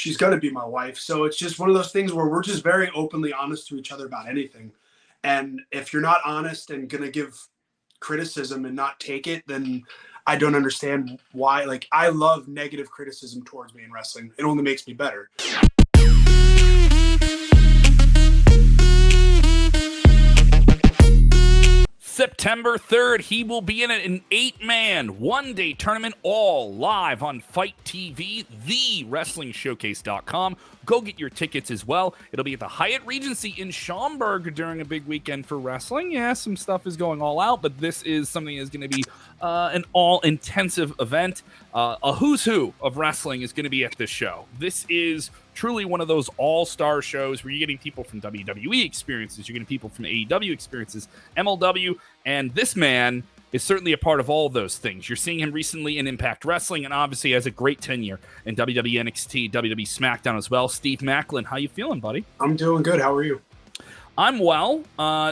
she's going to be my wife. So it's just one of those things where we're just very openly honest to each other about anything. And if you're not honest and going to give criticism and not take it, then I don't understand why. Like, I love negative criticism towards me in wrestling. It only makes me better. September 3rd, he will be in an 8-man, one-day tournament, all live on Fight TV, thewrestlingshowcase.com. Go get your tickets as well. It'll be at the Hyatt Regency in Schaumburg during a big weekend for wrestling. Yeah, some stuff is going all out, but this is something that's going to be an all-intensive event. A who's who of wrestling is going to be at this show. This is truly one of those all-star shows where you're getting people from WWE experiences, you're getting people from AEW experiences, MLW, and this man is certainly a part of all of those things. You're seeing him recently in Impact Wrestling, and obviously has a great tenure in WWE NXT, WWE SmackDown as well. Steve Maclin, how you feeling, buddy? I'm doing good. How are you? I'm well.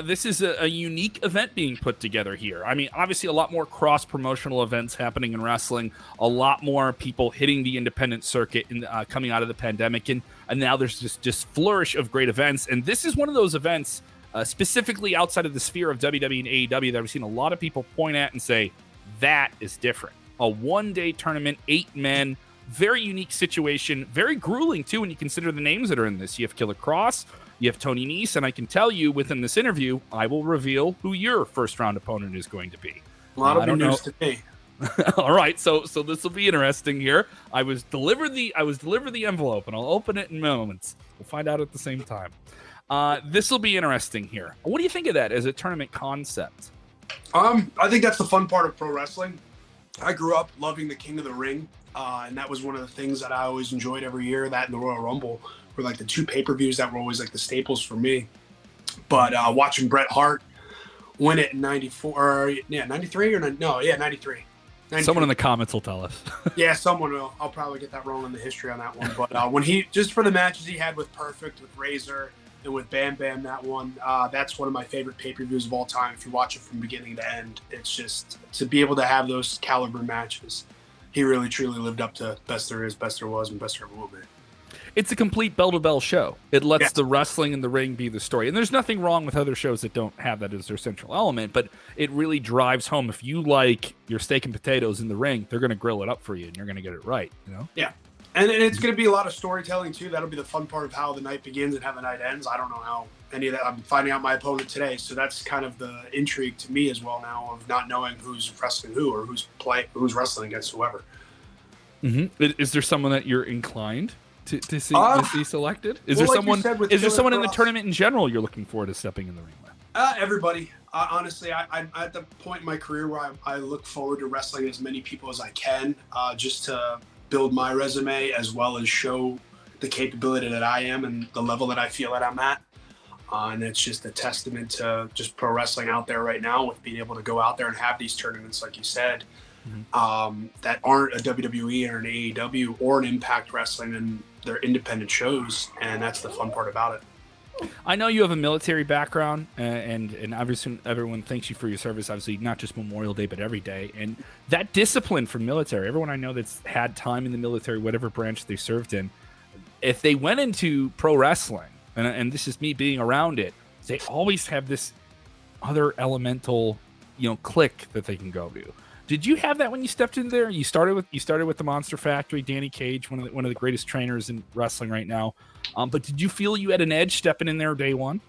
This is a unique event being put together here. I mean, obviously a lot more cross-promotional events happening in wrestling, a lot more people hitting the independent circuit in, coming out of the pandemic, and now there's just flourish of great events. And this is one of those events, specifically outside of the sphere of WWE and AEW, that I've seen a lot of people point at and say, that is different. A one-day tournament, 8 men, very unique situation, very grueling too when you consider the names that are in this. You have Killer Cross, you have Tony Nese, and I can tell you within this interview, I will reveal who your first-round opponent is going to be. A lot of news to me. All right, so this will be interesting here. I was delivered the envelope, and I'll open it in moments. We'll find out at the same time. This will be interesting here. What do you think of that as a tournament concept? I think that's the fun part of pro wrestling. I grew up loving the King of the Ring, and that was one of the things that I always enjoyed every year. That and the Royal Rumble were like the two pay-per-views that were always like the staples for me. But watching Bret Hart win it in 93 or 93. 93. Someone in the comments will tell us. Yeah, someone will. I'll probably get that wrong on the history on that one. But when he, just for the matches he had with Perfect, with Razor, and with Bam Bam, that one, that's one of my favorite pay-per-views of all time. If you watch it from beginning to end, it's just to be able to have those caliber matches. He really, truly lived up to best there is, best there was, and best there ever will be. It's a complete bell-to-bell show. It lets the wrestling and the ring be the story. And there's nothing wrong with other shows that don't have that as their central element, but it really drives home. If you like your steak and potatoes in the ring, they're going to grill it up for you, and you're going to get it right, you know? Yeah. And it's going to be a lot of storytelling, too. That'll be the fun part of how the night begins and how the night ends. I don't know how any of that. I'm finding out my opponent today, so that's kind of the intrigue to me as well now of not knowing who's wrestling who or who's wrestling against whoever. Mm-hmm. Is there someone that you're inclined to see selected? Is there someone in the tournament in general you're looking forward to stepping in the ring with? Everybody. Honestly, I'm at the point in my career where I look forward to wrestling as many people as I can, just to build my resume as well as show the capability that I am and the level that I feel that I'm at. And it's just a testament to just pro wrestling out there right now with being able to go out there and have these tournaments, like you said, that aren't a WWE or an AEW or an Impact Wrestling, and they're independent shows, and that's the fun part about it. I know you have a military background, and obviously everyone thanks you for your service, obviously not just Memorial Day, but every day. And that discipline from military, everyone I know that's had time in the military, whatever branch they served in, if they went into pro wrestling, and this is me being around it, they always have this other elemental, click that they can go to. Did you have that when you stepped in there? You started with the Monster Factory, Danny Cage, one of the greatest trainers in wrestling right now. But did you feel you had an edge stepping in there day one?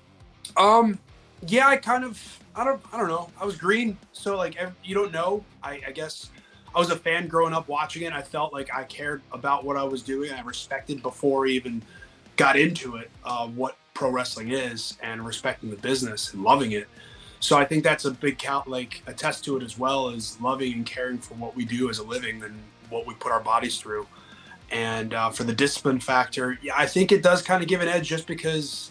Yeah, I don't know. I was green, so you don't know. I guess I was a fan growing up watching it. I felt like I cared about what I was doing. I respected before I even got into it what pro wrestling is, and respecting the business and loving it. So I think that's a big attest to it, as well as loving and caring for what we do as a living and what we put our bodies through. And for the discipline factor, yeah, I think it does kind of give an edge, just because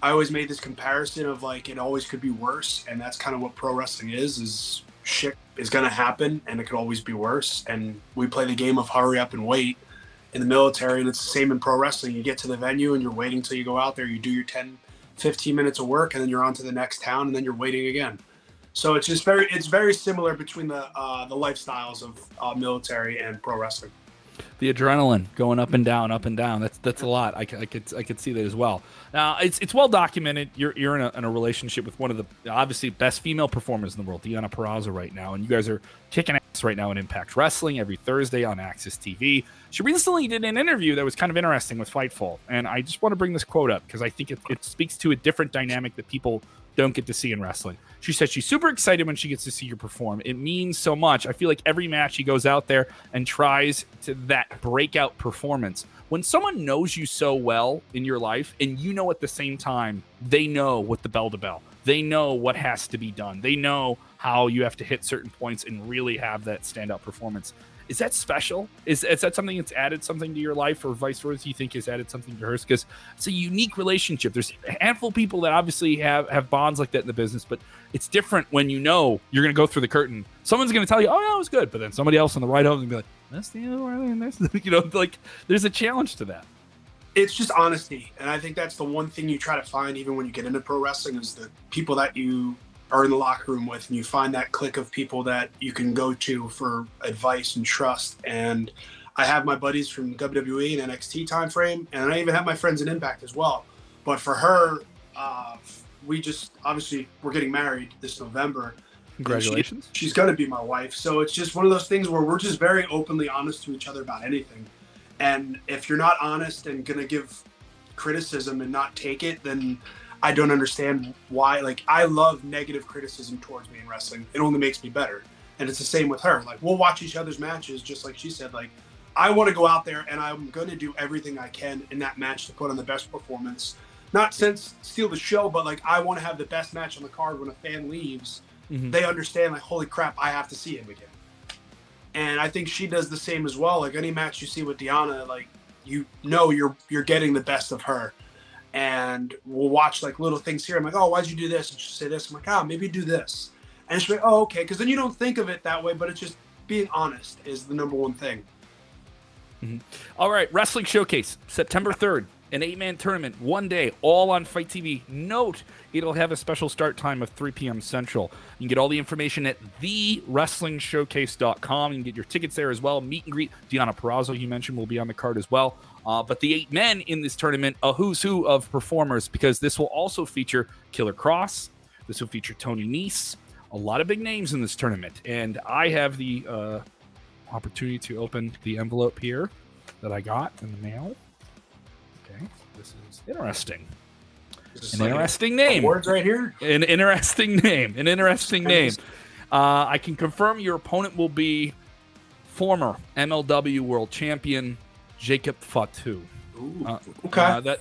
I always made this comparison of it always could be worse. And that's kind of what pro wrestling is shit is going to happen, and it could always be worse. And we play the game of hurry up and wait in the military. And it's the same in pro wrestling. You get to the venue and you're waiting till you go out there, you do your 10-15 minutes of work, and then you're on to the next town, and then you're waiting again. So it's just very similar between the lifestyles of military and pro wrestling. The adrenaline going up and down, up and down. That's a lot. I could see that as well. Now it's well documented. You're in a relationship with one of the obviously best female performers in the world, Deonna Purrazzo, right now, and you guys are kicking ass right now in Impact Wrestling every Thursday on Access TV. She recently did an interview that was kind of interesting with Fightful, and I just want to bring this quote up because I think it speaks to a different dynamic that people don't get to see in wrestling. She said she's super excited when she gets to see you perform. It means so much. I feel like every match she goes out there and tries to that breakout performance. When someone knows you so well in your life and you know at the same time, they know what the bell to bell. They know what has to be done. They know how you have to hit certain points and really have that standout performance. Is that special? Is that something that's added something to your life, or vice versa? You think has added something to hers? Because it's a unique relationship. There's a handful of people that obviously have bonds like that in the business, but it's different when you know you're going to go through the curtain. Someone's going to tell you, "Oh, yeah, it was good," but then somebody else on the right over and be like, "That's the other one." That's like there's a challenge to that. It's just honesty, and I think that's the one thing you try to find even when you get into pro wrestling is the people that you are in the locker room with, and you find that clique of people that you can go to for advice and trust. And I have my buddies from WWE and NXT time frame, and I even have my friends in Impact as well. But for her, we just obviously we're getting married this November. Congratulations. She's going to be my wife. So it's just one of those things where we're just very openly honest to each other about anything. And if you're not honest and going to give criticism and not take it, then I don't understand why. Like, I love negative criticism towards me in wrestling. It only makes me better. And it's the same with her. Like, we'll watch each other's matches, just like she said. Like, I want to go out there and I'm going to do everything I can in that match to put on the best performance. Not since steal the show, but like, I want to have the best match on the card. When a fan leaves, they understand, like, holy crap, I have to see him again. And I think she does the same as well. Like, any match you see with Deonna, like, you know you're getting the best of her. And we'll watch like little things here. I'm like, "Oh, why'd you do this?" And she'll say this. I'm like, "Oh, maybe do this." And she'll be like, "Oh, okay." Because then you don't think of it that way, but it's just being honest is the number one thing. All right, Wrestling Showcase, September 3rd, an 8-man tournament, one day, all on Fight TV. Note, it'll have a special start time of 3 p.m. Central. You can get all the information at thewrestlingshowcase.com. You can get your tickets there as well. Meet and greet. Deonna Purrazzo, you mentioned, will be on the card as well. But the 8 men in this tournament, a who's who of performers, because this will also feature Killer Cross. This will feature Tony Nese. A lot of big names in this tournament. And I have the opportunity to open the envelope here that I got in the mail. Okay, this is interesting. An like interesting name. Words right here. An interesting name. An interesting name. I can confirm your opponent will be former MLW World Champion Jacob Fatu. Okay.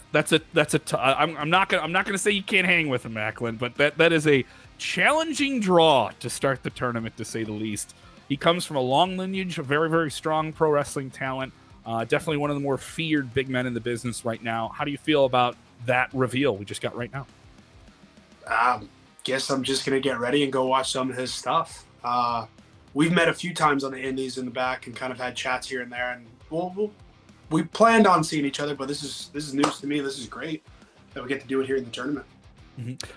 I'm not gonna say you can't hang with him, Maclin, but that is a challenging draw to start the tournament, to say the least. He comes from a long lineage of very, very strong pro wrestling talent. Definitely one of the more feared big men in the business right now. How do you feel about that reveal we just got right now? Guess I'm just gonna get ready and go watch some of his stuff. We've met a few times on the indies in the back and kind of had chats here and there, and we planned on seeing each other, but this is news to me. This is great that we get to do it here in the tournament.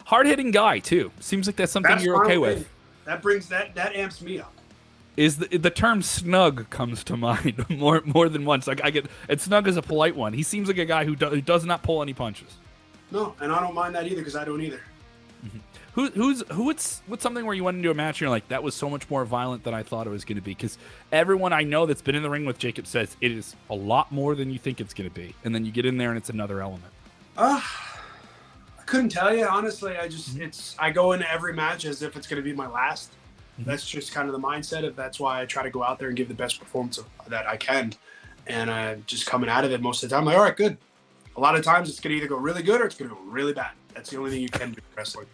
Hard-hitting guy too. Seems like that's something you're okay with. That brings that amps me up. Is the term snug comes to mind more than once. Like, I get, and snug is a polite one. He seems like a guy who does not pull any punches. No, and I don't mind that either, because I don't either. What's something where you went into a match and you're like, that was so much more violent than I thought it was going to be? Because everyone I know that's been in the ring with Jacob says it is a lot more than you think it's going to be, and then you get in there and it's another element. I couldn't tell you, honestly. I go into every match as if it's going to be my last. That's just kind of the mindset of, that's why I try to go out there and give the best performance that I can. And just coming out of it most of the time, I'm like, all right, good. A lot of times it's going to either go really good or it's going to go really bad. That's the only thing you can do in wrestling.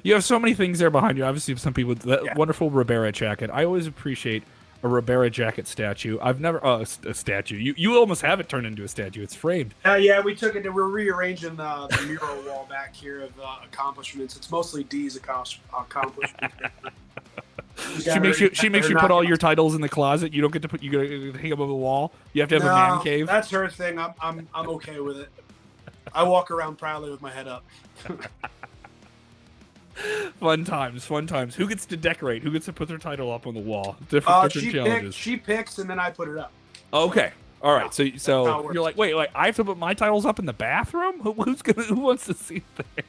You have so many things there behind you. Obviously, some people, that wonderful Ribera jacket. I always appreciate a Ribera jacket statue. I've never, a statue. You almost have it turned into a statue. It's framed. Yeah, we took it and we're rearranging the mural wall back here of accomplishments. It's mostly D's accomplishments. She makes you put all your titles in the closet. You don't get to put, you gotta hang them on the wall. You have to have a man cave. That's her thing. I'm okay with it. I walk around proudly with my head up. Fun times. Who gets to decorate? Who gets to put their title up on the wall? Different challenges. She picks, and then I put it up. Okay. All right. Yeah, So you're like, wait, I have to put my titles up in the bathroom? Who wants to see there?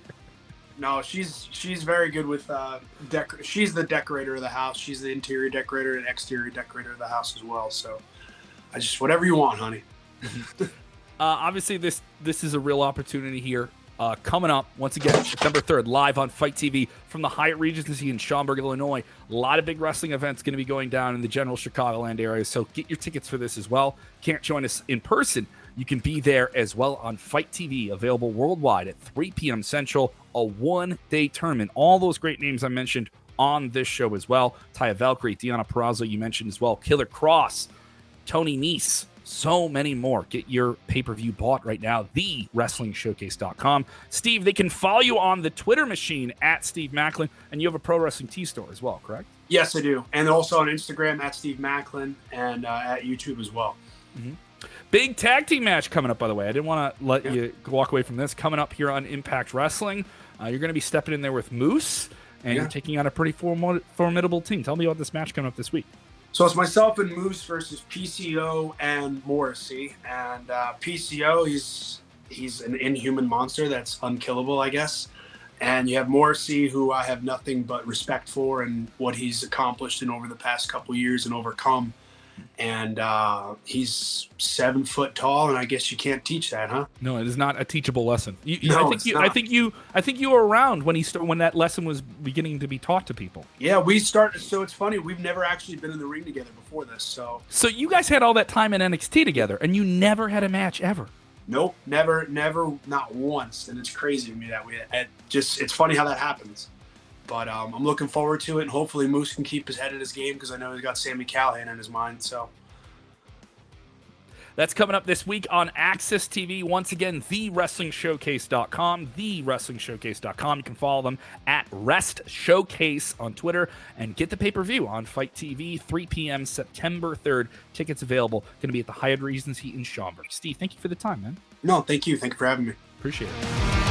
No, she's very good with she's the decorator of the house. She's the interior decorator and exterior decorator of the house as well. So I just whatever you want, honey. Obviously, this is a real opportunity here. Coming up, once again, September 3rd, live on Fight TV from the Hyatt Regency in Schaumburg, Illinois. A lot of big wrestling events going to be going down in the general Chicagoland area, so get your tickets for this as well. Can't join us in person. You can be there as well on Fight TV, available worldwide at 3 p.m. Central, a one-day tournament. All those great names I mentioned on this show as well. Taya Valkyrie, Deonna Purrazzo, you mentioned as well. Killer Cross, Tony Nese, so many more. Get your pay-per-view bought right now, thewrestlingshowcase.com. Steve, they can follow you on the Twitter machine at Steve Maclin, and you have a Pro Wrestling Tee store as well, correct? Yes, I do. And also on Instagram at Steve Maclin and at YouTube as well. Mm-hmm. Big tag team match coming up, by the way. I didn't want to let you walk away from this. Coming up here on Impact Wrestling, you're going to be stepping in there with Moose, and you're taking on a pretty formidable team. Tell me about this match coming up this week. So it's myself and Moose versus PCO and Morrissey. And PCO, he's an inhuman monster that's unkillable, I guess. And you have Morrissey, who I have nothing but respect for and what he's accomplished in over the past couple years and overcome. And he's 7 foot tall, and I guess you can't teach that, huh? No, it is not a teachable lesson. I think you were around when that lesson was beginning to be taught to people. Yeah, we started. So it's funny, we've never actually been in the ring together before this. So you guys had all that time in NXT together, and you never had a match ever. Nope, never, not once. And it's crazy to me that it's funny how that happens. But I'm looking forward to it, and hopefully Moose can keep his head in his game because I know he's got Sami Callihan in his mind. So that's coming up this week on Access TV. Once again, thewrestlingshowcase.com, thewrestlingshowcase.com. You can follow them at Rest Showcase on Twitter and get the pay-per-view on Fight TV, 3 p.m. September 3rd. Tickets available. Going to be at the Hyatt Regency in Schaumburg. Steve, thank you for the time, man. No, thank you. Thank you for having me. Appreciate it.